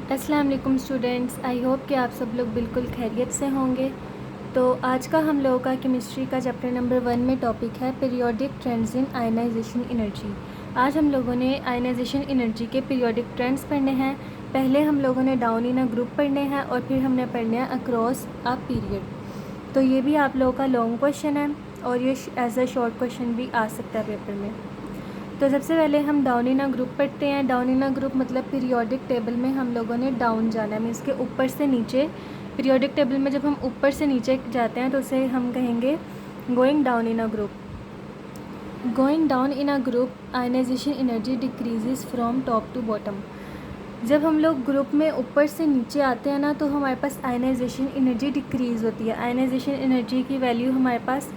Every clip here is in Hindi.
अस्सलाम वालेकुम स्टूडेंट्स, आई होप कि आप सब लोग बिल्कुल खैरियत से होंगे। तो आज का हम लोगों का केमिस्ट्री का चैप्टर नंबर 1 में टॉपिक है periodic trends in ionisation energy. आज हम लोगों ने आयनाइजेशन एनर्जी के पीरियोडिक ट्रेंड्स पढ़ने हैं। पहले हम लोगों ने डाउन इन अ ग्रुप पढ़ने हैं और फिर हमने पढ़ने हैं अक्रॉस अ पीरियड। तो ये भी आप लोगों का लॉन्ग क्वेश्चन है और ये एज अ शॉर्ट क्वेश्चन भी आ सकता है पेपर में। तो सबसे पहले हम डाउन इन अ ग्रुप पढ़ते हैं। डाउन इन अ ग्रुप मतलब पीरियोडिक टेबल में हम लोगों ने डाउन जाना है, मीन्स के ऊपर से नीचे। पीरियोडिक टेबल में जब हम ऊपर से नीचे जाते हैं तो उसे हम कहेंगे going down in a group. Going down in a group ionisation energy decreases from top to bottom. जब हम लोग ग्रुप में ऊपर से नीचे आते हैं ना तो हमारे पास आयनाइजेशन एनर्जी डिक्रीज़ होती है। आयनाइजेशन एनर्जी की वैल्यू हमारे पास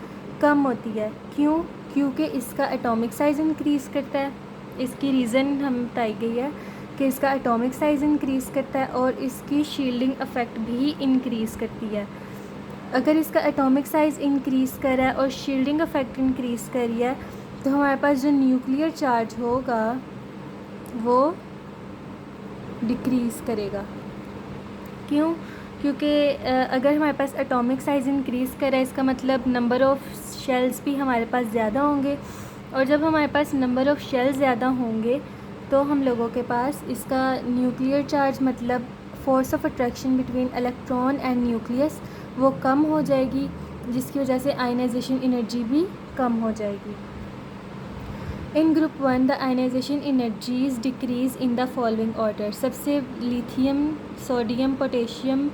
कम होती है। क्यों? क्योंकि इसका एटॉमिक साइज़ इंक्रीज़ करता है। इसकी रीज़न हम बताई गई है कि इसका एटॉमिक साइज़ इंक्रीज़ करता है और इसकी शील्डिंग इफ़ेक्ट भी इंक्रीज़ करती है। अगर इसका एटॉमिक साइज़ इंक्रीज़ कर रहा है और शील्डिंग इफ़ेक्ट इंक्रीज़ कर रही है तो हमारे पास जो न्यूक्लियर चार्ज होगा वो डिक्रीज़ करेगा। क्यों? क्योंकि अगर हमारे पास एटॉमिक साइज़ इंक्रीज़ कर रहा है इसका मतलब नंबर ऑफ़ शेल्स भी हमारे पास ज़्यादा होंगे, और जब हमारे पास नंबर ऑफ़ शेल्स ज़्यादा होंगे तो हम लोगों के पास इसका न्यूक्लियर चार्ज मतलब force of attraction between electron and nucleus वो कम हो जाएगी, जिसकी वजह से आयनाइजेशन एनर्जी भी कम हो जाएगी। In group 1 the ionisation energies decrease in the following order. सबसे lithium, sodium, potassium,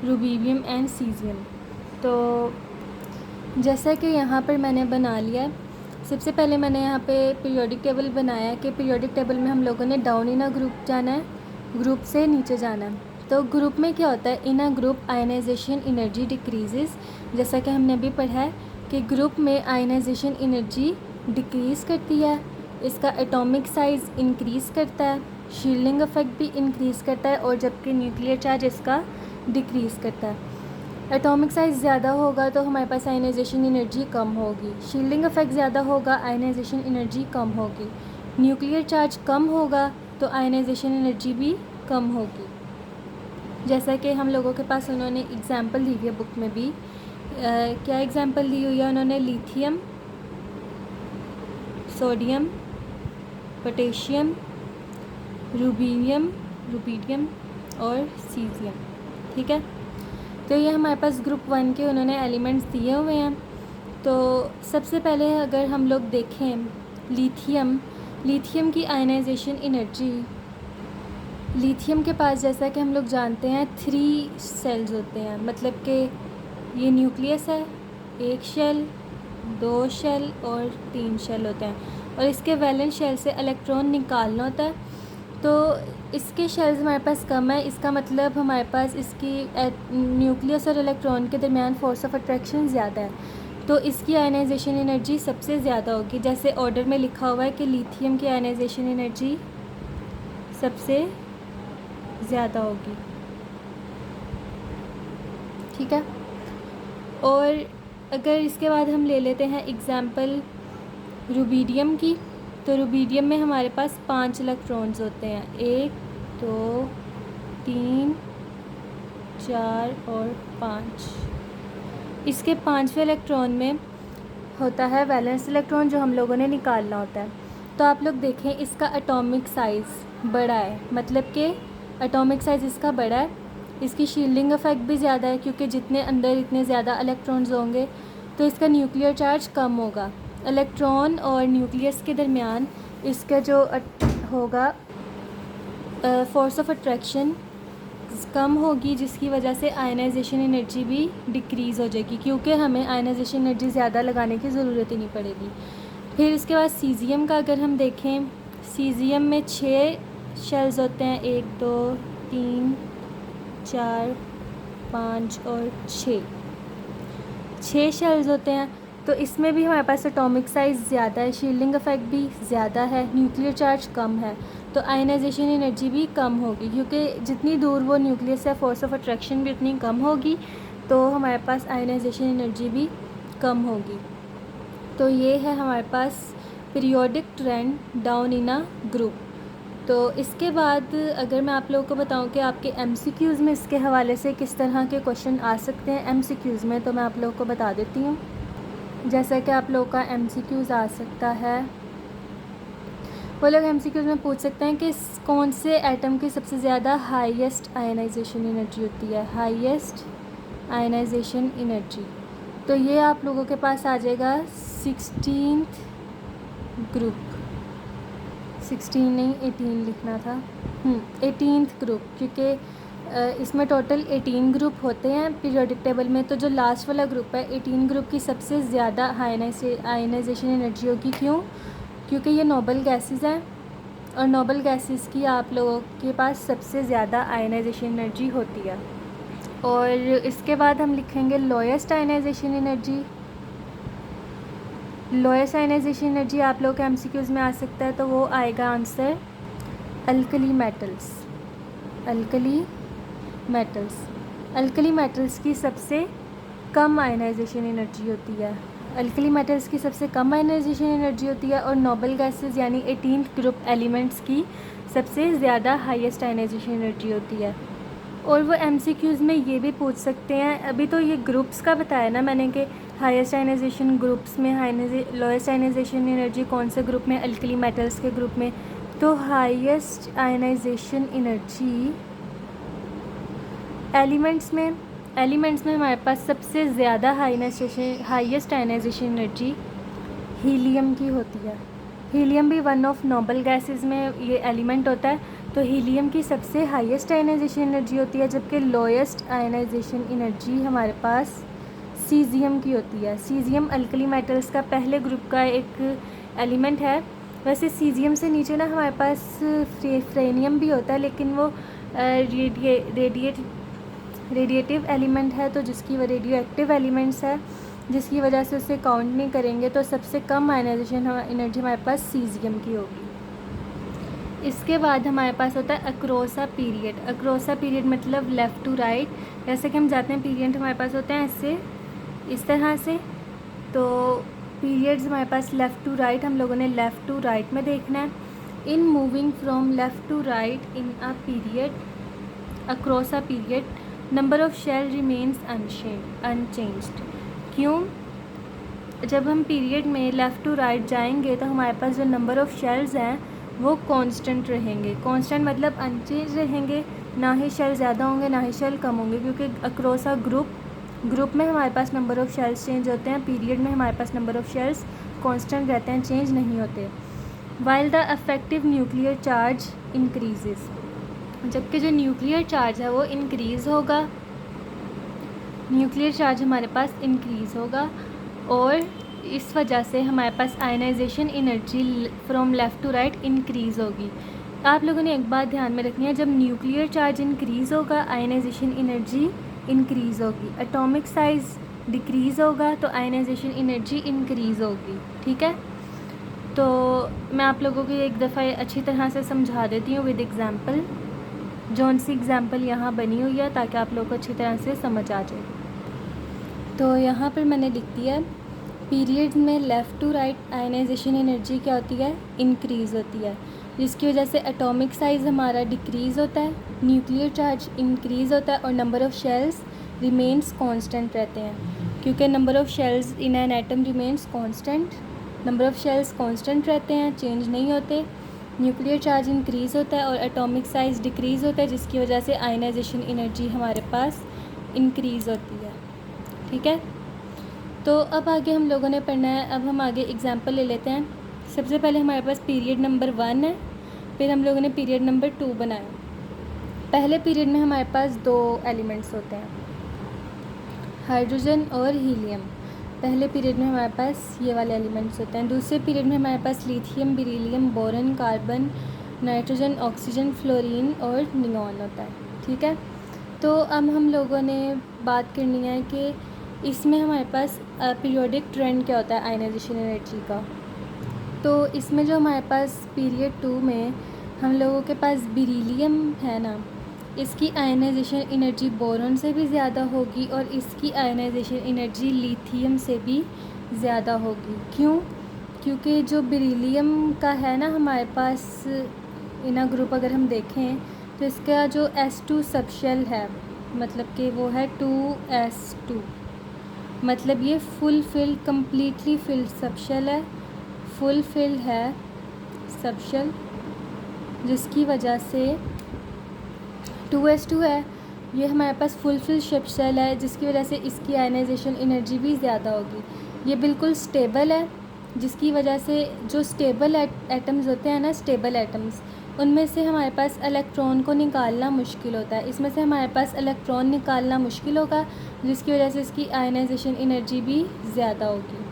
rubidium and caesium. तो जैसा कि यहाँ पर मैंने बना लिया, सबसे पहले मैंने यहाँ पे पीरियोडिक टेबल बनाया कि पीरियोडिक टेबल में हम लोगों ने डाउन इन अ ग्रुप जाना है, ग्रुप से नीचे जाना है। तो ग्रुप में क्या होता है, in a group ionisation energy decreases. जैसा कि हमने अभी पढ़ा है कि ग्रुप में आयनाइजेशन एनर्जी डिक्रीज़ करती है, इसका एटॉमिक साइज़ इंक्रीज़ करता है, शील्डिंग इफ़ेक्ट भी इंक्रीज़ करता है, और जबकि न्यूक्लियर चार्ज इसका डिक्रीज़ करता है। एटॉमिक साइज़ ज़्यादा होगा तो हमारे पास आयनाइजेशन एनर्जी कम होगी, शील्डिंग इफ़ेक्ट ज़्यादा होगा आयनाइजेशन एनर्जी कम होगी, न्यूक्लियर चार्ज कम होगा तो आयनाइजेशन एनर्जी भी कम होगी। जैसा कि हम लोगों के पास उन्होंने एग्ज़ाम्पल दी हुई है बुक में भी। क्या एग्ज़ाम्पल दी हुई है उन्होंने? लिथियम, सोडियम, पोटेशियम, रूबीडियम और सीजियम। ठीक है, तो ये हमारे पास ग्रुप 1 के उन्होंने एलिमेंट्स दिए हुए हैं। तो सबसे पहले अगर हम लोग देखें लिथियम की आयनाइजेशन एनर्जी, लिथियम के पास जैसा कि हम लोग जानते हैं 3 सेल्स होते हैं, मतलब कि ये न्यूक्लियस है, 1 शेल, 2 शेल और 3 शेल होते हैं, और इसके वैलेंस शेल से इलेक्ट्रॉन निकालना होता है। तो इसके शेल्स हमारे पास कम है, इसका मतलब हमारे पास इसकी न्यूक्लियस और इलेक्ट्रॉन के दरमियान फोर्स ऑफ अट्रैक्शन ज़्यादा है, तो इसकी आयनाइजेशन एनर्जी सबसे ज़्यादा होगी। जैसे ऑर्डर में लिखा हुआ है कि लिथियम की आयनाइजेशन एनर्जी सबसे ज़्यादा होगी। ठीक है, और अगर इसके बाद हम ले लेते हैं एग्ज़ाम्पल रूबीडियम की, तो रूबीडियम में हमारे पास 5 इलेक्ट्रॉन्स होते हैं, 1 2 3 4 और 5। इसके 5वें इलेक्ट्रॉन में होता है वैलेंस इलेक्ट्रॉन जो हम लोगों ने निकालना होता है। तो आप लोग देखें इसका एटॉमिक साइज़ बड़ा है, मतलब कि एटॉमिक साइज़ इसका बड़ा है, इसकी शील्डिंग इफ़ेक्ट भी ज़्यादा है क्योंकि जितने अंदर इतने ज़्यादा इलेक्ट्रॉन्स होंगे तो इसका न्यूक्लियर चार्ज कम होगा। इलेक्ट्रॉन और न्यूक्लियस के दरमियान इसका जो होगा फोर्स ऑफ अट्रैक्शन कम होगी, जिसकी वजह से आयनाइजेशन एनर्जी भी डिक्रीज़ हो जाएगी, क्योंकि हमें आयनाइजेशन एनर्जी ज़्यादा लगाने की ज़रूरत ही नहीं पड़ेगी। फिर इसके बाद सीजियम का अगर हम देखें, सीजियम में 6 शेल्स होते हैं, 1 2 3 4 5 और 6 शेल्स होते हैं। तो इसमें भी हमारे पास एटॉमिक साइज़ ज़्यादा है, शील्डिंग इफ़ेक्ट भी ज़्यादा है, न्यूक्लियर चार्ज कम है, तो आयनाइजेशन एनर्जी भी कम होगी, क्योंकि जितनी दूर वो न्यूक्लियस है फोर्स ऑफ अट्रैक्शन भी उतनी कम होगी, तो हमारे पास आयनाइजेशन एनर्जी भी कम होगी। तो ये है हमारे पास periodic trend down in a group. तो इसके बाद अगर मैं आप लोगों को बताऊं कि आपके MCQs में इसके हवाले से किस तरह के क्वेश्चन आ सकते हैं MCQs में, तो मैं आप लोगों को बता देती हूँ। जैसा कि आप लोगों का MCQs आ सकता है, वो लोग MCQs में पूछ सकते हैं कि कौन से एटम की सबसे ज़्यादा हाईएस्ट आयनाइजेशन एनर्जी होती है, हाईएस्ट आयनाइजेशन एनर्जी। तो ये आप लोगों के पास आ जाएगा 16th ग्रुप, 16 नहीं 18 लिखना था, 18th ग्रुप, क्योंकि इसमें टोटल 18 ग्रुप होते हैं पीरियोडिक टेबल में। तो जो लास्ट वाला ग्रुप है 18 ग्रुप की सबसे ज़्यादा आयनाइजेशन एनर्जी होगी। क्यों? क्योंकि ये नोबल गैसेस हैं और नोबल गैसेस की आप लोगों के पास सबसे ज़्यादा आयनाइजेशन एनर्जी होती है। और इसके बाद हम लिखेंगे lowest ionisation energy. Lowest ionisation energy आप लोग के MCQs में आ सकता है, तो वो आएगा answer alkali metals. Alkali metals, alkali metals की सबसे कम आयनाइजेशन एनर्जी होती है। अल्कली मेटल्स की सबसे कम आयनाइजेशन एनर्जी होती है और नोबल गैसेस यानी 18th ग्रुप एलिमेंट्स की सबसे ज़्यादा हाईएस्ट आयनाइजेशन एनर्जी होती है। और वो MCQs में ये भी पूछ सकते हैं, अभी तो ये ग्रुप्स का बताया ना मैंने कि हाईएस्ट आयनाइजेशन ग्रुप्स में लोएस्ट आयनाइजेशन एनर्जी कौन से ग्रुप में, अल्कली मेटल्स के ग्रुप में। तो हाईएस्ट आयनाइजेशन एनर्जी एलिमेंट्स में हमारे पास सबसे ज़्यादा हाईएस्ट आयनाइजेशन एनर्जी हीलियम की होती है। हीलियम भी वन ऑफ नोबल गैसेस में ये एलिमेंट होता है। तो हीलियम की सबसे हाईएस्ट आयनाइजेशन एनर्जी होती है, जबकि लोएस्ट आयनाइजेशन एनर्जी हमारे पास सीजियम की होती है। सीजियम अल्कली मेटल्स का पहले ग्रुप का एक एलिमेंट है। वैसे सीजियम से नीचे ना हमारे पास फ्रेनियम भी होता है, लेकिन वो रेडिएटिव एलिमेंट है, तो जिसकी वो रेडियो एक्टिव एलिमेंट्स है, जिसकी वजह से उसे काउंट नहीं करेंगे। तो सबसे कम आयनाइजेशन एनर्जी हमारे पास सीजियम की होगी। इसके बाद हमारे पास होता है अक्रोसा पीरियड। अक्रोसा पीरियड मतलब लेफ़्ट टू राइट। जैसे कि हम जाते हैं पीरियड हमारे पास होते हैं ऐसे, इस तरह से। तो पीरियड्स हमारे पास लेफ़्ट टू राइट, हम लोगों ने लेफ़्ट टू राइट में देखना है। In moving from left to right in a period, across a period, number of shell remains unchanged. क्यों? जब हम पीरियड में लेफ़्ट टू राइट जाएंगे तो हमारे पास जो नंबर ऑफ़ शेल्स हैं वो कांस्टेंट रहेंगे। कांस्टेंट मतलब अनचेंज रहेंगे, ना ही शेल ज़्यादा होंगे ना ही शेल कम होंगे, क्योंकि अक्रोसा ग्रुप में हमारे पास नंबर ऑफ़ शेल्स चेंज होते हैं। पीरियड में हमारे पास नंबर ऑफ़ शेल्स कांस्टेंट रहते हैं, चेंज नहीं होते। While the affective nuclear charge increases, जबकि जो न्यूक्लियर चार्ज है वो इंक्रीज़ होगा, न्यूक्लियर चार्ज हमारे पास इंक्रीज़ होगा। और इस वजह से हमारे पास ionisation energy from left to right increase होगी। आप लोगों ने एक बात ध्यान में रखनी है, जब न्यूक्लियर चार्ज इंक्रीज़ होगा आयनाइजेशन एनर्जी इंक्रीज़ होगी। एटॉमिक साइज़ डिक्रीज़ होगा तो आयनाइजेशन एनर्जी इंक्रीज़ होगी। ठीक है, तो मैं आप लोगों को एक दफ़ा अच्छी तरह से समझा देती हूँ विद एग्ज़ाम्पल। जौन सी एग्ज़ाम्पल यहाँ बनी हुई है ताकि आप लोगों को अच्छी तरह से समझ आ जाए। तो यहाँ पर मैंने लिख दिया, पीरियड में left to right ionisation energy क्या होती है, इंक्रीज़ होती है, जिसकी वजह से एटॉमिक साइज़ हमारा डिक्रीज़ होता है, न्यूक्लियर चार्ज इंक्रीज़ होता है और number of shells remains constant रहते हैं। क्योंकि number of shells in an atom remains constant, number of shells constant रहते हैं, चेंज नहीं होते। न्यूक्लियर चार्ज इंक्रीज़ होता है और एटॉमिक साइज़ डिक्रीज़ होता है, जिसकी वजह से आयनाइजेशन एनर्जी हमारे पास इंक्रीज़ होती है। ठीक है, तो अब आगे हम लोगों ने पढ़ना है। अब हम आगे एग्जांपल ले लेते हैं। सबसे पहले हमारे पास पीरियड नंबर 1 है, फिर हम लोगों ने पीरियड नंबर 2 बनाया। पहले पीरियड में हमारे पास 2 एलिमेंट्स होते हैं, हाइड्रोजन और हीलियम। पहले पीरियड में हमारे पास ये वाले एलिमेंट्स होते हैं। दूसरे पीरियड में हमारे पास lithium, beryllium, boron, carbon, nitrogen, oxygen, fluorine और नियॉन होता है। ठीक है, तो अब हम लोगों ने बात करनी है कि इसमें हमारे पास पीरियोडिक ट्रेंड क्या होता है आयनाइजेशन एनर्जी का। तो इसमें जो हमारे पास पीरियड 2 में हम लोगों के पास बेरिलियम है ना, इसकी आयनाइजेशन एनर्जी बोरॉन से भी ज़्यादा होगी और इसकी आयनाइजेशन एनर्जी लिथियम से भी ज़्यादा होगी। क्यों? क्योंकि जो बेरिलियम का है ना हमारे पास इनर ग्रुप अगर हम देखें तो इसका जो S2 सबशेल है मतलब कि वो है 2s2, मतलब ये full field completely field subshell है, फुल फिल्ड है सबशेल, जिसकी वजह से 2s2 है, ये हमारे पास फुल फिल्ड सबशेल है, जिसकी वजह से इसकी आयनाइजेशन एनर्जी भी ज़्यादा होगी। ये बिल्कुल स्टेबल है, जिसकी वजह से जो स्टेबल एटम्स होते हैं ना, स्टेबल एटम्स, उनमें से हमारे पास इलेक्ट्रॉन को निकालना मुश्किल होता है। इसमें से हमारे पास इलेक्ट्रॉन निकालना मुश्किल होगा, जिसकी वजह से इसकी आयनाइजेशन एनर्जी भी ज़्यादा होगी।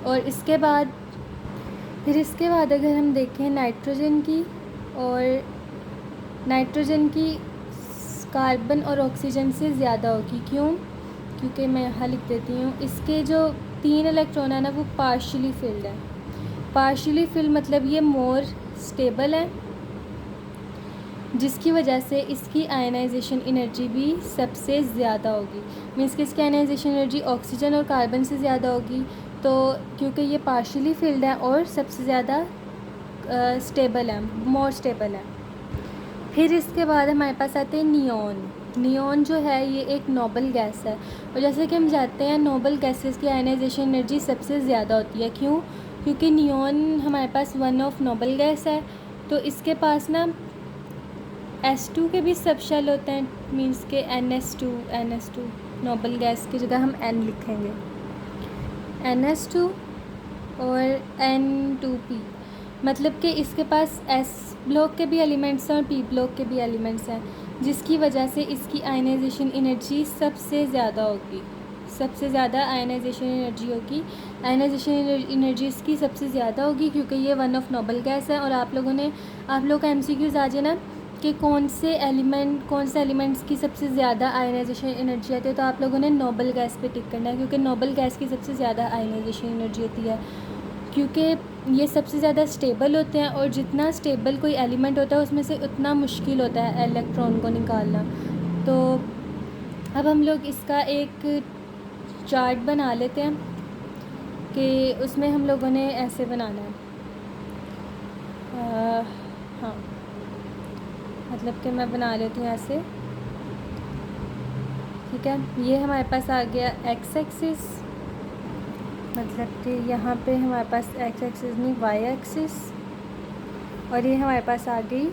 और इसके बाद अगर हम देखें नाइट्रोजन की, और नाइट्रोजन की कार्बन और ऑक्सीजन से ज़्यादा होगी। क्यों? क्योंकि मैं यहाँ लिख देती हूँ, इसके जो 3 इलेक्ट्रॉन है ना वो पार्शियली फिल्ड है। पार्शियली फिल्ड मतलब ये मोर स्टेबल है, जिसकी वजह से इसकी आयनाइजेशन एनर्जी भी सबसे ज़्यादा होगी। मीन्स कि इसकी आयनाइजेशन एनर्जी ऑक्सीजन और कार्बन से ज़्यादा होगी, तो क्योंकि ये पार्शियली फिल्ड है और सबसे ज़्यादा स्टेबल है, मोर स्टेबल है। फिर इसके बाद हमारे पास आते हैं नियॉन। नियॉन जो है ये एक नोबल गैस है, और जैसे कि हम जानते हैं नोबल गैसेस की आयनाइजेशन एनर्जी सबसे ज़्यादा होती है। क्यों? क्योंकि नियॉन हमारे पास वन ऑफ नोबल गैस है, तो इसके पास ना S2 के भी सबशेल होते हैं, मीन्स के NS2 नोबल गैस की जगह हम N लिखेंगे, NS2 और N2P, मतलब कि इसके पास S ब्लॉक के भी एलिमेंट्स हैं और P ब्लॉक के भी एलिमेंट्स हैं, जिसकी वजह से इसकी आयनाइजेशन एनर्जी सबसे ज़्यादा होगी, सबसे ज़्यादा आयनाइजेशन एनर्जी होगी। आयनाइजेशन एनर्जी इसकी सबसे ज़्यादा होगी क्योंकि ये वन ऑफ नोबल गैस है। और आप लोग का MCQs आ जाए ना कि कौन से एलिमेंट्स की सबसे ज़्यादा आयनाइजेशन एनर्जी आती है, तो आप लोगों ने नोबल गैस पे टिक करना है, क्योंकि नोबल गैस की सबसे ज़्यादा आयनाइजेशन एनर्जी होती है, क्योंकि ये सबसे ज़्यादा स्टेबल होते हैं, और जितना स्टेबल कोई एलिमेंट होता है उसमें से उतना मुश्किल होता है इलेक्ट्रॉन को निकालना। तो अब हम लोग इसका एक चार्ट बना लेते हैं कि उसमें हम लोगों ने ऐसे बनाना है। हाँ, मतलब कि मैं बना लेती हूँ ऐसे, ठीक है। ये हमारे पास आ गया एक्स एक्सिस, मतलब कि यहाँ पे हमारे पास एक्स एक्सिस नहीं वाई एक्सिस, और ये हमारे पास आ गई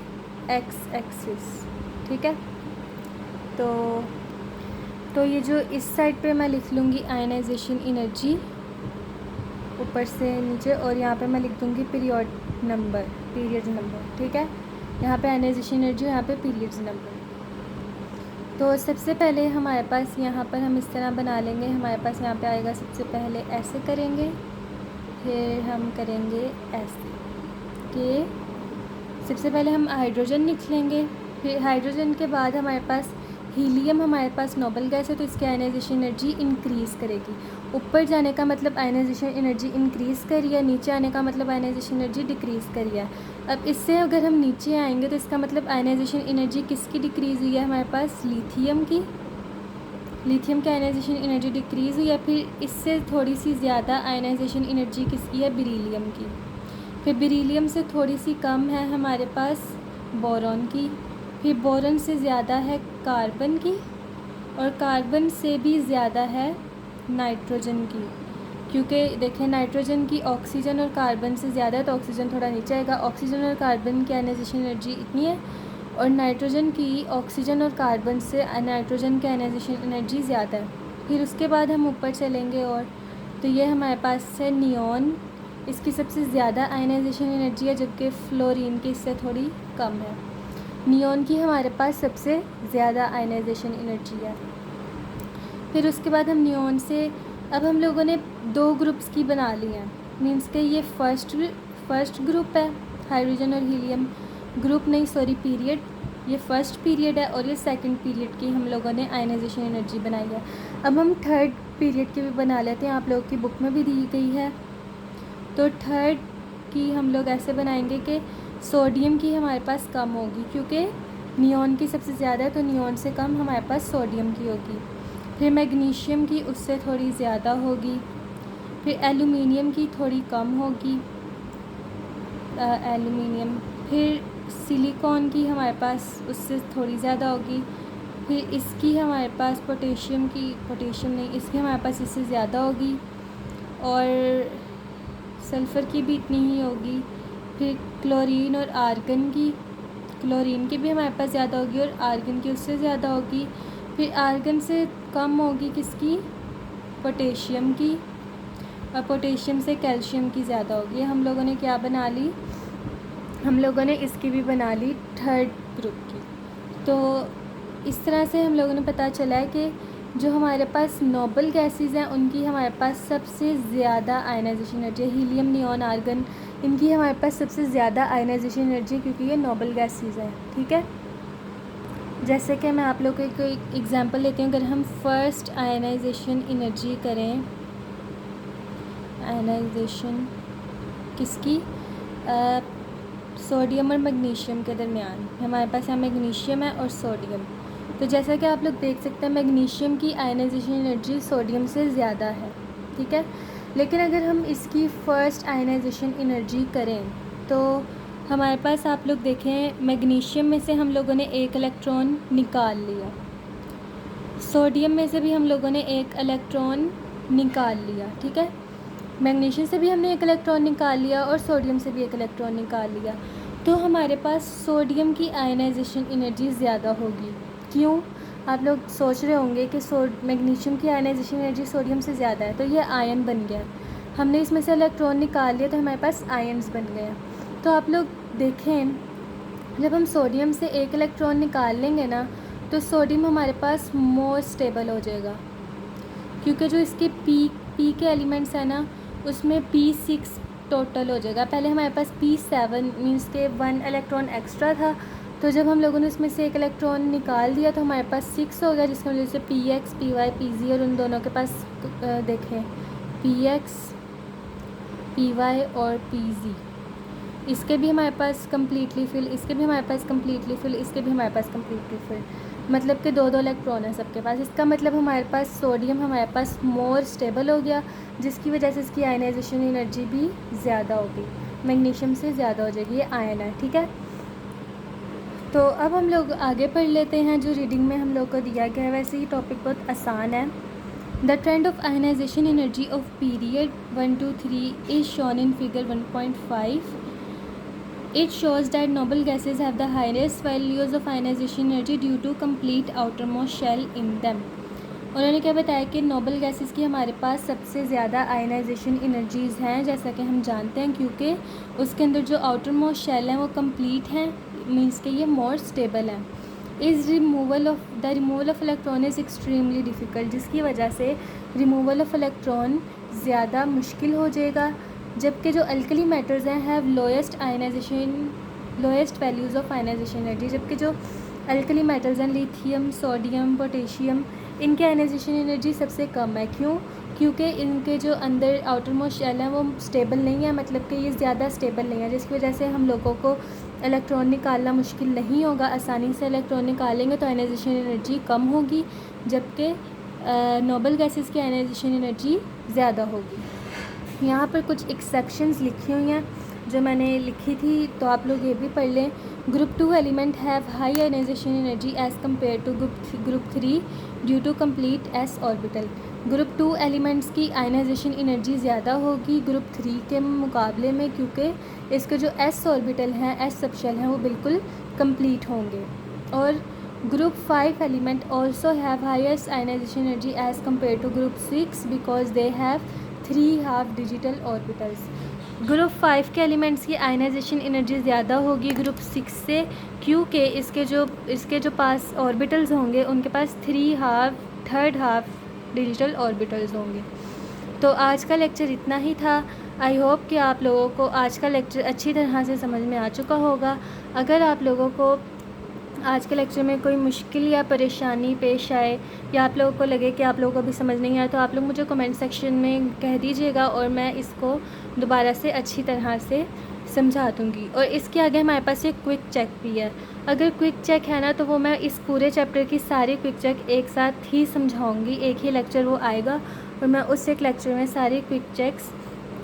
एक्स एक्सिस, ठीक है। तो ये जो इस साइड पे मैं लिख लूँगी आयनाइजेशन एनर्जी ऊपर से नीचे, और यहाँ पे मैं लिख दूँगी पीरियड नंबर, ठीक है। यहाँ पे आयनाइजेशन एनर्जी, यहाँ पे पीरियड्स नंबर। तो सबसे पहले हमारे पास यहाँ पर हम इस तरह बना लेंगे, हमारे पास यहाँ पे आएगा, सबसे पहले ऐसे करेंगे, फिर हम करेंगे ऐसे कि सबसे पहले हम हाइड्रोजन लिख लेंगे, फिर हाइड्रोजन के बाद हमारे पास हीलियम, हमारे पास नोबल गैस है तो इसकी आयनाइजेशन एनर्जी इंक्रीज़ करेगी। ऊपर जाने का मतलब आयनाइजेशन एनर्जी इंक्रीज़ करी है, नीचे आने का मतलब आयनाइजेशन एनर्जी डिक्रीज़ करी है। अब इससे अगर हम नीचे आएंगे तो इसका मतलब आयनाइजेशन एनर्जी किसकी डिक्रीज़ हुई है, हमारे पास लिथियम की आयनाइजेशन एनर्जी डिक्रीज़ हुई है। फिर इससे थोड़ी सी ज़्यादा आयनाइजेशन एनर्जी किसकी है, बेरिलियम की। फिर बेरिलियम से थोड़ी सी कम है हमारे पास बोरॉन की, फिर बोरॉन से ज़्यादा है कार्बन की, और कार्बन से भी ज़्यादा है नाइट्रोजन की। क्योंकि देखें नाइट्रोजन की ऑक्सीजन और कार्बन से ज़्यादा है तो ऑक्सीजन थोड़ा नीचे आएगा। ऑक्सीजन और कार्बन की आयनाइजेशन एनर्जी इतनी है, और नाइट्रोजन की ऑक्सीजन और कार्बन से नाइट्रोजन की आयनाइजेशन एनर्जी ज़्यादा है। फिर उसके बाद हम ऊपर चलेंगे, और तो ये हमारे पास है नियॉन, इसकी सबसे ज़्यादा आयनाइजेशन एनर्जी है, जबकि फ्लोरीन की इससे थोड़ी कम है। नियॉन की हमारे पास सबसे ज़्यादा आयनाइजेशन एनर्जी है। फिर उसके बाद हम नियॉन से अब हम लोगों ने 2 ग्रुप्स की बना ली हैं, मीन्स के ये फर्स्ट ग्रुप है हाइड्रोजन और हीलियम, ग्रुप नहीं सॉरी पीरियड, ये फर्स्ट पीरियड है और ये सेकंड पीरियड की हम लोगों ने आयनाइजेशन एनर्जी बनाई है। अब हम थर्ड पीरियड की भी बना लेते हैं, आप लोगों की बुक में भी दी गई है। तो थर्ड की हम लोग ऐसे बनाएंगे कि सोडियम की हमारे पास कम होगी, क्योंकि नियॉन की सबसे ज़्यादा है तो नियॉन से कम हमारे पास सोडियम की होगी। फिर मैग्नीशियम की उससे थोड़ी ज़्यादा होगी, फिर एल्यूमिनियम की थोड़ी कम होगी, एल्यूमिनियम। फिर सिलिकॉन की हमारे पास उससे थोड़ी ज़्यादा होगी। फिर इसकी हमारे पास पोटेशियम नहीं, इसकी हमारे पास इससे ज़्यादा होगी। और सल्फ़र की भी इतनी ही होगी। फिर क्लोरीन और आर्गन की भी हमारे पास ज़्यादा होगी और आर्गन की उससे ज़्यादा होगी। फिर आर्गन से कम होगी किसकी, पोटेशियम की, और पोटेशियम से कैल्शियम की ज़्यादा होगी। हम लोगों ने क्या बना ली, हम लोगों ने इसकी भी बना ली थर्ड ग्रुप की। तो इस तरह से हम लोगों ने पता चला है कि जो हमारे पास नोबल गैसेस हैं उनकी हमारे पास सबसे ज़्यादा ionisation energy, helium, neon, argon, इनकी हमारे पास सबसे ज़्यादा आयनाइजेशन एनर्जी, क्योंकि ये नोबल गैसेस हैं। ठीक है, जैसे कि मैं आप लोगों को एक एग्जांपल लेती हूँ। अगर हम फर्स्ट आयनाइजेशन एनर्जी करें, आयनाइजेशन किसकी, सोडियम और मैग्नीशियम के दरमियान, हमारे पास यहाँ मैग्नीशियम है और सोडियम। तो जैसा कि आप लोग देख सकते हैं मैग्नीशियम की आयनाइजेशन एनर्जी सोडियम से ज़्यादा है। ठीक है, लेकिन अगर हम इसकी फ़र्स्ट आयनाइजेशन एनर्जी करें तो हमारे पास आप लोग देखें मैग्नीशियम में से हम लोगों ने एक इलेक्ट्रॉन निकाल लिया, सोडियम में से भी हम लोगों ने एक इलेक्ट्रॉन निकाल लिया। ठीक है, मैग्नीशियम से भी हमने एक इलेक्ट्रॉन निकाल लिया और सोडियम से भी एक इलेक्ट्रॉन निकाल लिया। तो हमारे पास सोडियम की आयनाइजेशन एनर्जी ज़्यादा होगी। क्यों, आप लोग सोच रहे होंगे कि मैग्नीशियम की आयनाइजेशन एनर्जी सोडियम से ज़्यादा है, तो ये आयन बन गया, हमने इसमें से इलेक्ट्रॉन निकाल लिया तो हमारे पास आयन्स बन गए। तो आप लोग देखें, जब हम सोडियम से एक इलेक्ट्रॉन निकाल लेंगे ना, तो सोडियम हमारे पास मोर स्टेबल हो जाएगा, क्योंकि जो इसके पी के एलिमेंट्स हैं ना, उसमें P6 टोटल हो जाएगा। पहले हमारे पास P7 मीन्स के 1 इलेक्ट्रॉन एक्स्ट्रा था, तो जब हम लोगों ने इसमें से एक इलेक्ट्रॉन निकाल दिया तो हमारे पास 6 हो गया, जिसकी वजह से Px, Py, Pz और उन दोनों के पास देखें Px, Py और Pz, इसके भी हमारे पास कम्प्लीटली फिल, इसके भी हमारे पास कम्प्लीटली फिल, इसके भी हमारे पास कम्प्लीटली फिल, मतलब कि 2-2 इलेक्ट्रॉन है सबके पास। इसका मतलब हमारे पास सोडियम हमारे पास मोर स्टेबल हो गया, जिसकी वजह से इसकी आयनाइजेशन एनर्जी भी ज़्यादा होगी, मैग्नीशियम से ज़्यादा हो जाएगी। ये आयन है। ठीक है, तो अब हम लोग आगे पढ़ लेते हैं जो रीडिंग में हम लोग को दिया गया है। वैसे ही टॉपिक बहुत आसान है। The trend of ionisation energy of period 1 to 3 is shown in figure 1.5. It shows that noble gases have the highest values of ionization energy due to complete outermost shell in them. उन्होंने क्या बताया कि नोबल गैसेस की हमारे पास सबसे ज़्यादा आयनाइजेशन एनर्जीज़ हैं, जैसा कि हम जानते हैं, क्योंकि उसके अंदर जो आउटर मोस्ट शेल हैं वो कंप्लीट हैं, मींस कि ये मोर स्टेबल हैं। The removal of electron is extremely difficult, जिसकी वजह से रिमूवल ऑफ इलेक्ट्रॉन ज़्यादा मुश्किल हो जाएगा। जबकि जो अल्कली मेटल्स हैं have lowest values of ionisation energy, जबकि जो अल्कली मेटल्स हैं लिथियम, सोडियम, पोटेशियम, इनकी आयनाइजेशन एनर्जी सबसे कम है। क्यों, क्योंकि इनके जो अंदर आउटर मोस्ट शेल हैं वो स्टेबल नहीं है, मतलब कि ये ज़्यादा स्टेबल नहीं है, जिसकी वजह से हम लोगों को इलेक्ट्रॉन निकालना मुश्किल नहीं होगा, आसानी से इलेक्ट्रॉन निकालेंगे तो आयनाइजेशन एनर्जी कम होगी, जबकि नोबल गैसेस की आयनाइजेशन एनर्जी ज़्यादा होगी। यहाँ पर कुछ एक्सेप्शंस लिखी हुई हैं जो मैंने लिखी थी, तो आप लोग ये भी पढ़ लें। Group 2 element have high ionisation energy as compare to group 3 due to complete s orbital. Group 2 elements की आयनाइजेशन एनर्जी ज़्यादा होगी ग्रुप 3 के मुकाबले में, क्योंकि इसके जो एस ऑर्बिटल हैं, एस सबशेल हैं, वो बिल्कुल कंप्लीट होंगे। और group 5 element also have highest ionisation energy as compare to group 6 because they have 3 half digital orbitals. Group 5 के एलिमेंट्स की आयनाइजेशन एनर्जी ज़्यादा होगी ग्रुप 6 से, क्योंकि इसके जो पास ऑर्बिटल्स होंगे उनके पास थर्ड हाफ डिजिटल ऑर्बिटल्स होंगे। तो आज का लेक्चर इतना ही था। आई होप कि आप लोगों को आज का लेक्चर अच्छी तरह से समझ में आ चुका होगा। अगर आप लोगों को आज के लेक्चर में कोई मुश्किल या परेशानी पेश आए, या आप लोगों को लगे कि आप लोगों को भी समझ नहीं आया, तो आप लोग मुझे कमेंट सेक्शन में कह दीजिएगा और मैं इसको दोबारा से अच्छी तरह से समझा दूँगी। और इसके आगे हमारे पास एक क्विक चेक भी है। अगर क्विक चेक है ना, तो वो मैं इस पूरे चैप्टर की सारी क्विक चेक एक साथ ही समझाऊँगी, एक ही लेक्चर वो आएगा और मैं उस एक लेक्चर में सारी क्विक चेक्स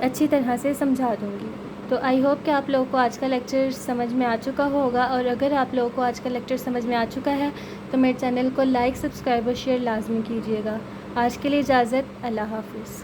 अच्छी तरह से समझा दूँगी। तो आई होप कि आप लोगों को आज का लेक्चर समझ में आ चुका होगा, और अगर आप लोगों को आज का लेक्चर समझ में आ चुका है तो मेरे चैनल को लाइक, सब्सक्राइब और शेयर लाजमी कीजिएगा। आज के लिए इजाज़त, अल्लाह हाफ़िज़।